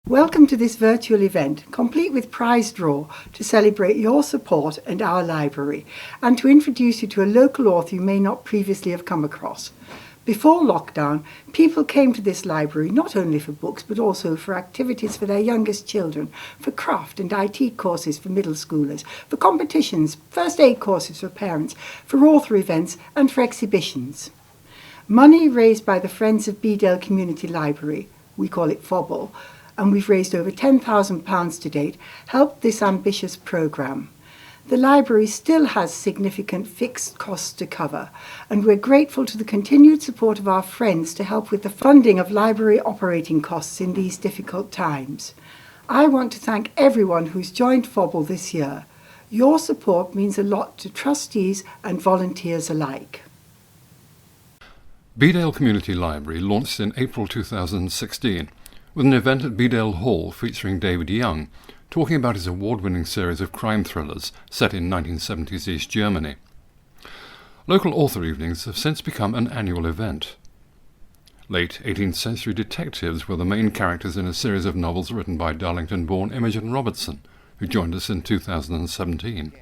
Welcome to this virtual event, complete with prize draw to celebrate your support and our library, and to introduce you to a local author you may not previously have come across. Before lockdown, people came to this library not only for books but also for activities for their youngest children, for craft and IT courses for middle schoolers, for competitions, first aid courses for parents, for author events and for exhibitions. Money raised by the Friends of Bedale Community Library, we call it FOBL, and we've raised over £10,000 to date, helped this ambitious programme. The library still has significant fixed costs to cover, and we're grateful to the continued support of our friends to help with the funding of library operating costs in these difficult times. I want to thank everyone who's joined FOBL this year. Your support means a lot to trustees and volunteers alike. Bedale Community Library launched in April 2016 with an event at Bedale Hall featuring David Young, talking about his award-winning series of crime thrillers set in 1970s East Germany. Local author evenings have since become an annual event. Late 18th century detectives were the main characters in a series of novels written by Darlington-born Imogen Robertson, who joined us in 2017.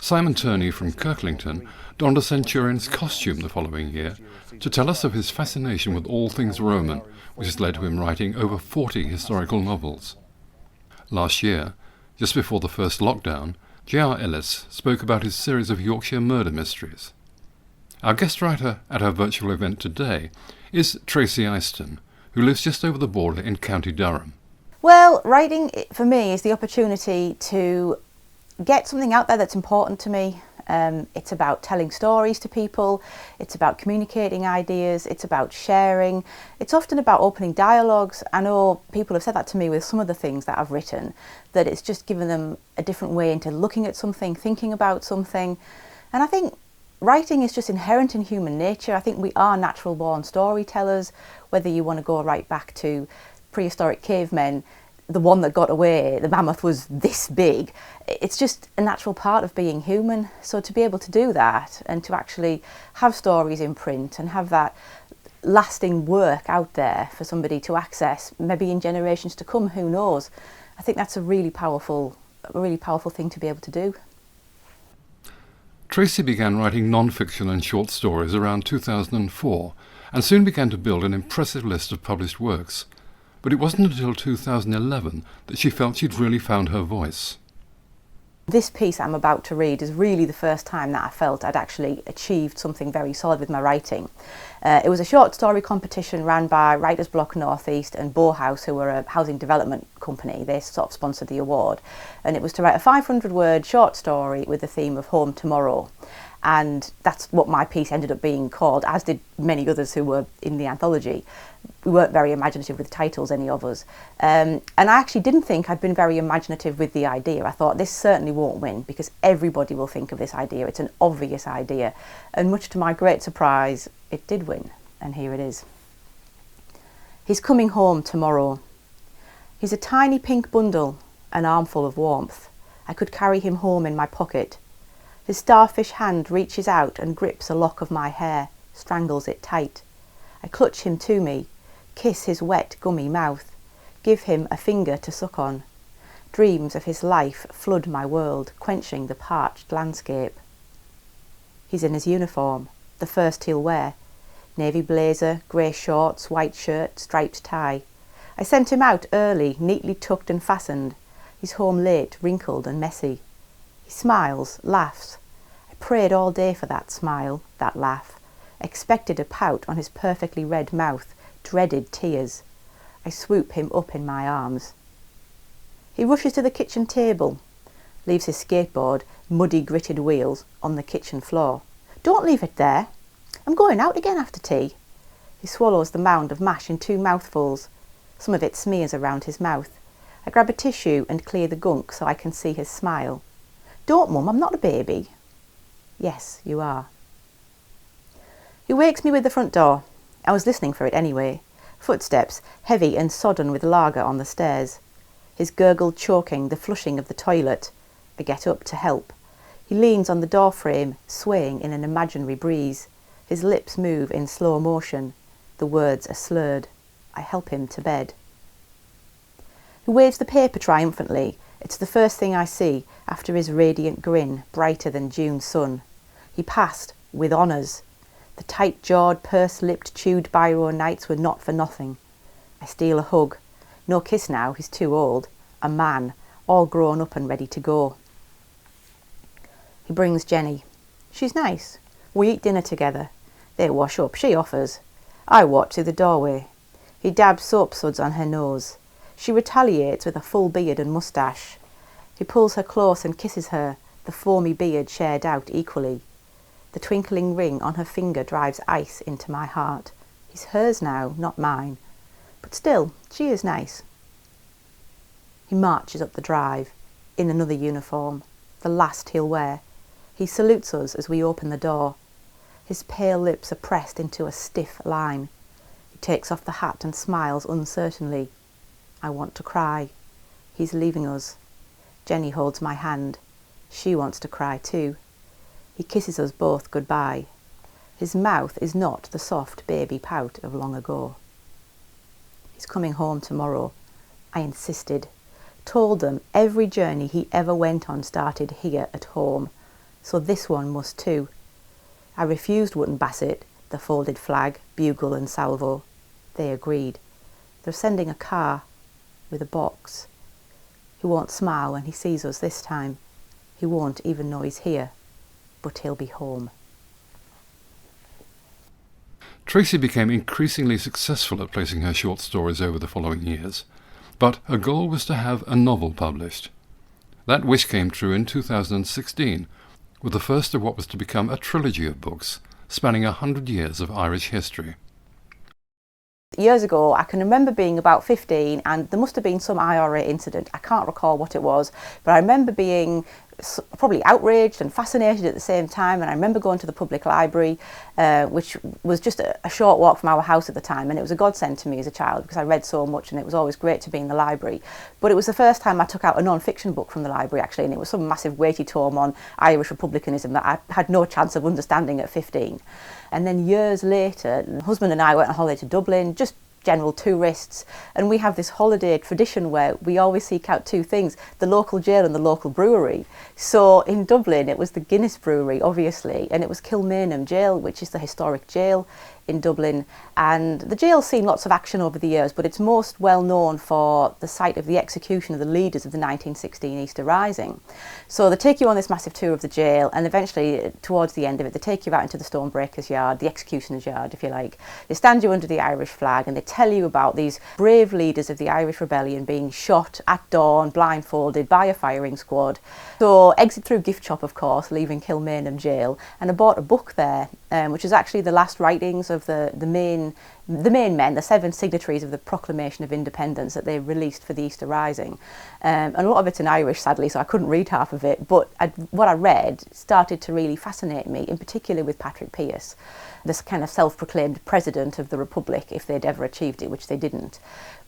Simon Turney from Kirklington donned a centurion's costume the following year to tell us of his fascination with all things Roman, which has led to him writing over 40 historical novels. Last year, just before the first lockdown, J.R. Ellis spoke about his series of Yorkshire murder mysteries. Our guest writer at our virtual event today is Tracey Iceton, who lives just over the border in County Durham. Well, writing for me is the opportunity to get something out there that's important to me. It's about telling stories to people, it's about communicating ideas, it's about sharing, it's often about opening dialogues. I know people have said that to me with some of the things that I've written, that it's just given them a different way into looking at something, thinking about something. And I think writing is just inherent in human nature. I think we are natural born storytellers, whether you want to go right back to prehistoric cavemen. The one that got away, the mammoth, was this big. It's just a natural part of being human. So to be able to do that and to actually have stories in print and have that lasting work out there for somebody to access, maybe in generations to come, who knows? I think that's a really powerful thing to be able to do. Tracey began writing non-fiction and short stories around 2004 and soon began to build an impressive list of published works. But it wasn't until 2011 that she felt she'd really found her voice. This piece I'm about to read is really the first time that I felt I'd actually achieved something very solid with my writing. It was a short story competition ran by Writers Block North East and Bauhaus, who were a housing development company. They sort of sponsored the award. And it was to write a 500-word short story with the theme of Home Tomorrow. And that's what my piece ended up being called, as did many others who were in the anthology. We weren't very imaginative with titles, any of us. And I actually didn't think I'd been very imaginative with the idea. I thought this certainly won't win because everybody will think of this idea. It's an obvious idea. And much to my great surprise, it did win. And here it is. He's coming home tomorrow. He's a tiny pink bundle, an armful of warmth. I could carry him home in my pocket. His starfish hand reaches out and grips a lock of my hair, strangles it tight. I clutch him to me, kiss his wet, gummy mouth, give him a finger to suck on. Dreams of his life flood my world, quenching the parched landscape. He's in his uniform, the first he'll wear. Navy blazer, grey shorts, white shirt, striped tie. I sent him out early, neatly tucked and fastened. He's home late, wrinkled and messy. He smiles, laughs. I prayed all day for that smile, that laugh. Expected a pout on his perfectly red mouth, dreaded tears. I swoop him up in my arms. He rushes to the kitchen table, leaves his skateboard, muddy gritted wheels, on the kitchen floor. Don't leave it there. I'm going out again after tea. He swallows the mound of mash in 2 mouthfuls. Some of it smears around his mouth. I grab a tissue and clear the gunk so I can see his smile. Don't, Mum, I'm not a baby. Yes, you are. He wakes me with the front door. I was listening for it anyway. Footsteps, heavy and sodden with lager on the stairs. His gurgle choking the flushing of the toilet. I get up to help. He leans on the door frame, swaying in an imaginary breeze. His lips move in slow motion. The words are slurred. I help him to bed. He waves the paper triumphantly. It's the first thing I see after his radiant grin, brighter than June's sun. He passed, with honours. The tight-jawed, purse-lipped, chewed biro nights were not for nothing. I steal a hug. No kiss now, he's too old. A man, all grown up and ready to go. He brings Jenny. She's nice. We eat dinner together. They wash up, she offers. I watch through the doorway. He dabs soap suds on her nose. She retaliates with a full beard and moustache. He pulls her close and kisses her, the foamy beard shared out equally. The twinkling ring on her finger drives ice into my heart. He's hers now, not mine. But still, she is nice. He marches up the drive, in another uniform, the last he'll wear. He salutes us as we open the door. His pale lips are pressed into a stiff line. He takes off the hat and smiles uncertainly. I want to cry. He's leaving us. Jenny holds my hand. She wants to cry too. He kisses us both goodbye. His mouth is not the soft baby pout of long ago. He's coming home tomorrow. I insisted. Told them every journey he ever went on started here at home. So this one must too. I refused Wootton Bassett, the folded flag, bugle and salvo. They agreed. They're sending a car with a box. He won't smile when he sees us this time. He won't even know he's here, but he'll be home. Tracey became increasingly successful at placing her short stories over the following years, but her goal was to have a novel published. That wish came true in 2016, with the first of what was to become a trilogy of books, spanning 100 years of Irish history. Years ago, I can remember being about 15 and there must have been some IRA incident. I can't recall what it was, but I remember being probably outraged and fascinated at the same time, and I remember going to the public library, which was just a short walk from our house at the time, and it was a godsend to me as a child because I read so much and it was always great to be in the library. But it was the first time I took out a non-fiction book from the library actually, and it was some massive weighty tome on Irish republicanism that I had no chance of understanding at 15. And then years later, my husband and I went on holiday to Dublin, just general tourists, and we have this holiday tradition where we always seek out two things: the local jail and the local brewery. So in Dublin it was the Guinness Brewery obviously, and it was Kilmainham Jail, which is the historic jail in Dublin, and the jail's seen lots of action over the years, but it's most well known for the site of the execution of the leaders of the 1916 Easter Rising. So they take you on this massive tour of the jail, and eventually towards the end of it they take you out into the Stonebreakers yard, the executioner's yard if you like. They stand you under the Irish flag and they tell you about these brave leaders of the Irish rebellion being shot at dawn, blindfolded by a firing squad. So exit through gift shop of course, leaving Kilmainham Jail, and I bought a book there, which is actually the last writings of the main men, the 7 signatories of the Proclamation of Independence that they released for the Easter Rising. And a lot of it's in Irish sadly, so I couldn't read half of it, but what I read started to really fascinate me, in particular with Patrick Pearse, this kind of self-proclaimed president of the Republic, if they'd ever achieved it, which they didn't.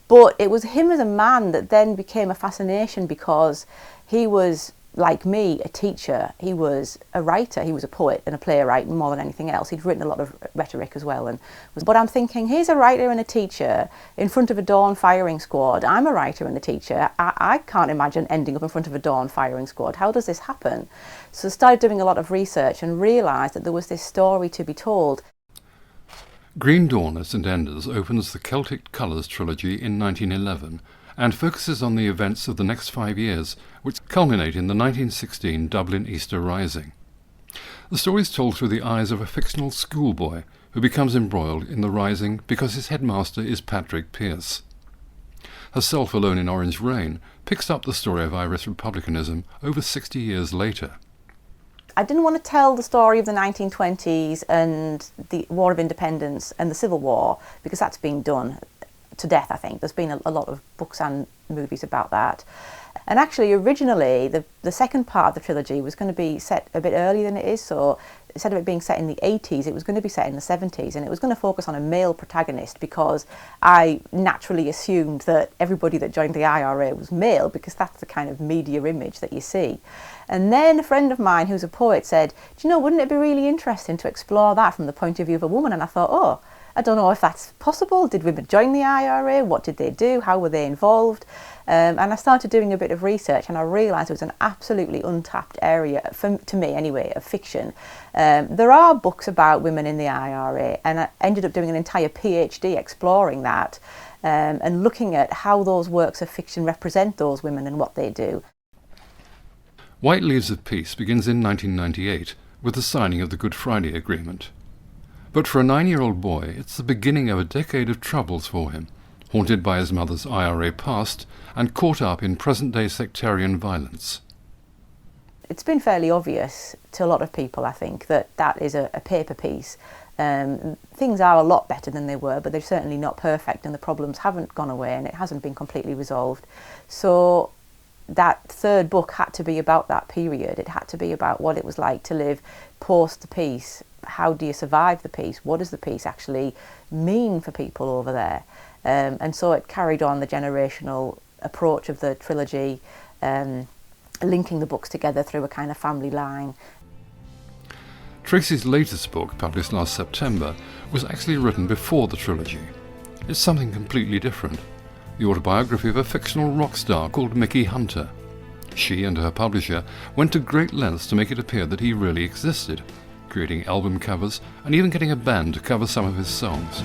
But it was him as a man that then became a fascination, because he was, like me, a teacher. He was a writer, he was a poet and a playwright more than anything else. He'd written a lot of rhetoric as well. But I'm thinking, he's a writer and a teacher in front of a dawn firing squad. I'm a writer and a teacher. I can't imagine ending up in front of a dawn firing squad. How does this happen? So I started doing a lot of research and realised that there was this story to be told. Green Dawn at St Enders opens the Celtic Colours trilogy in 1911 and focuses on the events of the next 5 years, which culminate in the 1916 Dublin Easter Rising. The story is told through the eyes of a fictional schoolboy who becomes embroiled in the Rising because his headmaster is Patrick Pearse. Herself Alone in Orange Rain picks up the story of Irish republicanism over 60 years later. I didn't want to tell the story of the 1920s and the War of Independence and the Civil War, because that's been done to death, I think. There's been a lot of books and movies about that. And actually, originally, the second part of the trilogy was going to be set a bit earlier than it is. So instead of it being set in the 80s, it was going to be set in the 70s. And it was going to focus on a male protagonist, because I naturally assumed that everybody that joined the IRA was male, because that's the kind of media image that you see. And then a friend of mine who's a poet said, do you know, wouldn't it be really interesting to explore that from the point of view of a woman? And I thought, oh, I don't know if that's possible. Did women join the IRA? What did they do? How were they involved? And I started doing a bit of research, and I realised it was an absolutely untapped area, to me anyway, of fiction. There are books about women in the IRA, and I ended up doing an entire PhD exploring that and looking at how those works of fiction represent those women and what they do. White Leaves of Peace begins in 1998 with the signing of the Good Friday Agreement. But for a 9-year-old boy, it's the beginning of a decade of troubles for him, haunted by his mother's IRA past and caught up in present-day sectarian violence. It's been fairly obvious to a lot of people, I think, that that is a paper piece. Things are a lot better than they were, but they're certainly not perfect, and the problems haven't gone away, and it hasn't been completely resolved. So that third book had to be about that period. It had to be about what it was like to live post the peace. How do you survive the peace? What does the peace actually mean for people over there? And so it carried on the generational approach of the trilogy, linking the books together through a kind of family line. Tracey's latest book, published last September, was actually written before the trilogy. It's something completely different. The autobiography of a fictional rock star called Mickey Hunter. She and her publisher went to great lengths to make it appear that he really existed, creating album covers and even getting a band to cover some of his songs.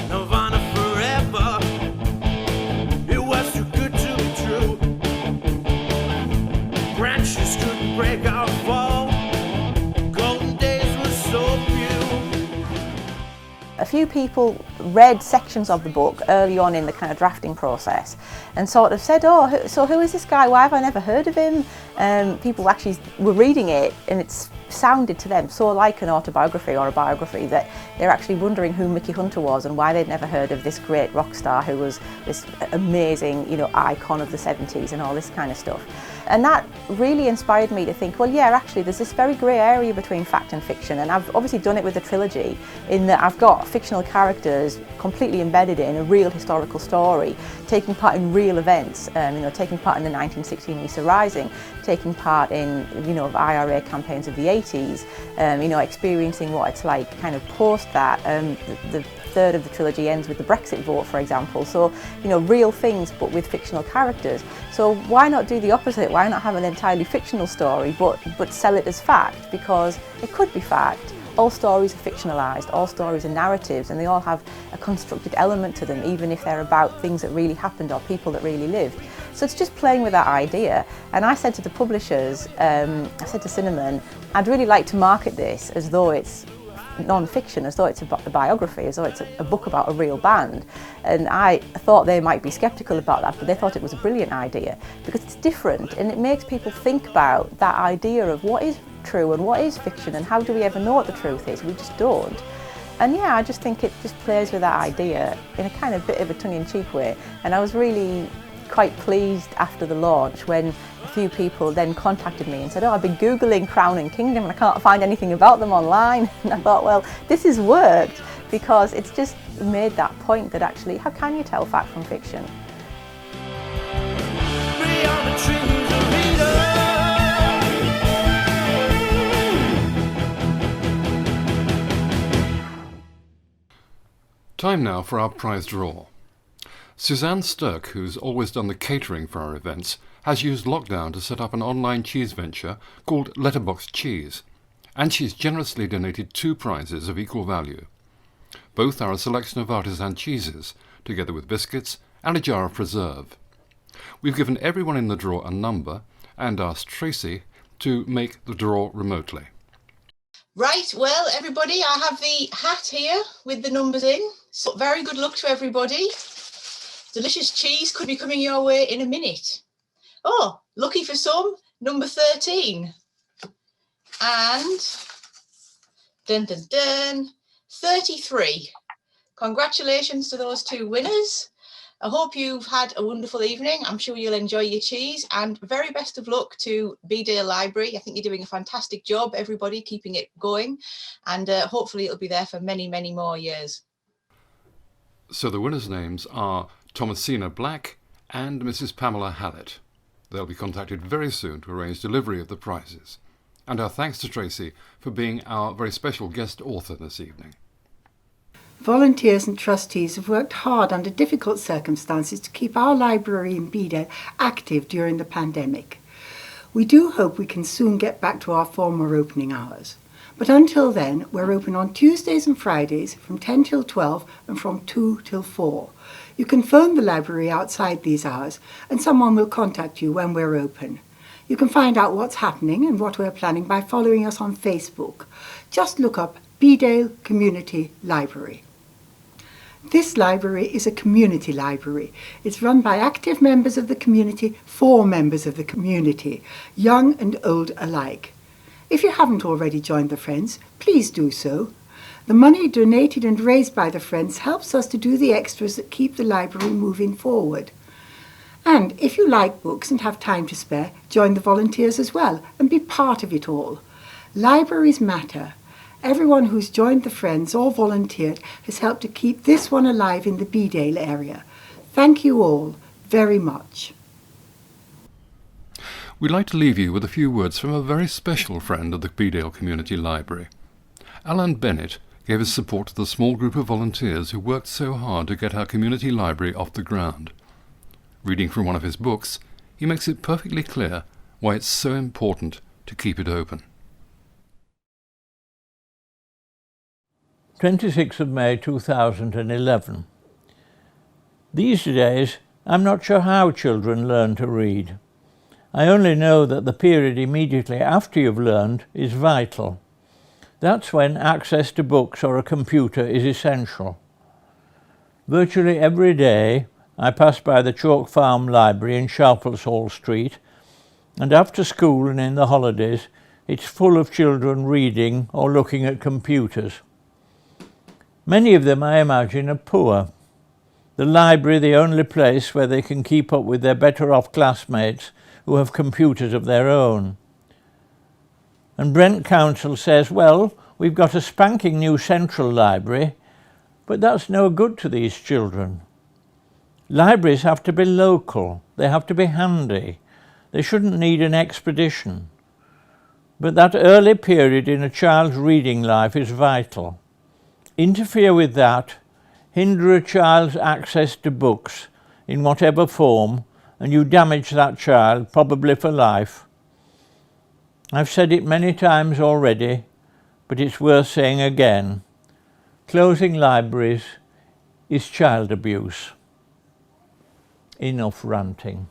Nirvana forever. It was too good to be true. Branches couldn't break our fall. Golden days were so few. A few people read sections of the book early on in the kind of drafting process and sort of said, oh, so who is this guy? Why have I never heard of him? People actually were reading it, and it sounded to them so like an autobiography or a biography that they're actually wondering who Mickey Hunter was and why they'd never heard of this great rock star who was this amazing, icon of the 70s and all this kind of stuff. And that really inspired me to think, well, yeah, actually, there's this very grey area between fact and fiction, and I've obviously done it with the trilogy in that I've got fictional characters completely embedded in a real historical story, taking part in real events, taking part in the 1916 Easter Rising, taking part in, IRA campaigns of the 80s, experiencing what it's like kind of post that. The third of the trilogy ends with the Brexit vote, for example. So, real things, but with fictional characters. So why not do the opposite? Why not have an entirely fictional story, but sell it as fact? Because it could be fact. All stories are fictionalised, all stories are narratives, and they all have a constructed element to them, even if they're about things that really happened or people that really lived. So it's just playing with that idea. And I said to the publishers, I said to Cinnamon, I'd really like to market this as though it's non-fiction, as though it's a biography, as though it's a book about a real band. And I thought they might be sceptical about that, but they thought it was a brilliant idea because it's different and it makes people think about that idea of what is true and what is fiction and how do we ever know what the truth is. We just don't. And yeah, I just think it just plays with that idea in a kind of bit of a tongue-in-cheek way. And I was really quite pleased after the launch when a few people then contacted me and said, I've been Googling Crown and Kingdom and I can't find anything about them online. And I thought, well, this has worked because it's just made that point that actually, how can you tell fact from fiction? Time now for our prize draw. Suzanne Sturck, who's always done the catering for our events, has used lockdown to set up an online cheese venture called Letterboxd Cheese, and she's generously donated 2 prizes of equal value. Both are a selection of artisan cheeses, together with biscuits and a jar of preserve. We've given everyone in the draw a number and asked Tracey to make the draw remotely. Right, well, everybody, I have the hat here with the numbers in. So very good luck to everybody. Delicious cheese could be coming your way in a minute. Oh, lucky for some, number 13. And, dun, dun, dun, 33. Congratulations to those 2 winners. I hope you've had a wonderful evening. I'm sure you'll enjoy your cheese, and very best of luck to Bedale Library. I think you're doing a fantastic job, everybody, keeping it going, and hopefully it'll be there for many, many more years. So the winners' names are Thomasina Black and Mrs. Pamela Hallett. They'll be contacted very soon to arrange delivery of the prizes. And our thanks to Tracey for being our very special guest author this evening. Volunteers and trustees have worked hard under difficult circumstances to keep our library in Bedale active during the pandemic. We do hope we can soon get back to our former opening hours. But until then, we're open on Tuesdays and Fridays from 10 till 12 and from 2 till 4. You can phone the library outside these hours and someone will contact you when we're open. You can find out what's happening and what we're planning by following us on Facebook. Just look up Bedale Community Library. This library is a community library. It's run by active members of the community for members of the community, young and old alike. If you haven't already joined the Friends, please do so. The money donated and raised by the Friends helps us to do the extras that keep the library moving forward. And if you like books and have time to spare, join the volunteers as well and be part of it all. Libraries matter. Everyone who's joined the Friends or volunteered has helped to keep this one alive in the Bedale area. Thank you all very much. We'd like to leave you with a few words from a very special friend of the Bedale Community Library. Alan Bennett gave his support to the small group of volunteers who worked so hard to get our community library off the ground. Reading from one of his books, he makes it perfectly clear why it's so important to keep it open. 26th of May 2011. These days, I'm not sure how children learn to read. I only know that the period immediately after you've learned is vital. That's when access to books or a computer is essential. Virtually every day, I pass by the Chalk Farm Library in Sharpleshall Street, and after school and in the holidays, it's full of children reading or looking at computers. Many of them, I imagine, are poor. The library the only place where they can keep up with their better-off classmates who have computers of their own. And Brent Council says, well, we've got a spanking new central library, but that's no good to these children. Libraries have to be local, they have to be handy, they shouldn't need an expedition. But that early period in a child's reading life is vital. Interfere with that, hinder a child's access to books in whatever form, and you damage that child, probably for life. I've said it many times already, but it's worth saying again. Closing libraries is child abuse. Enough ranting.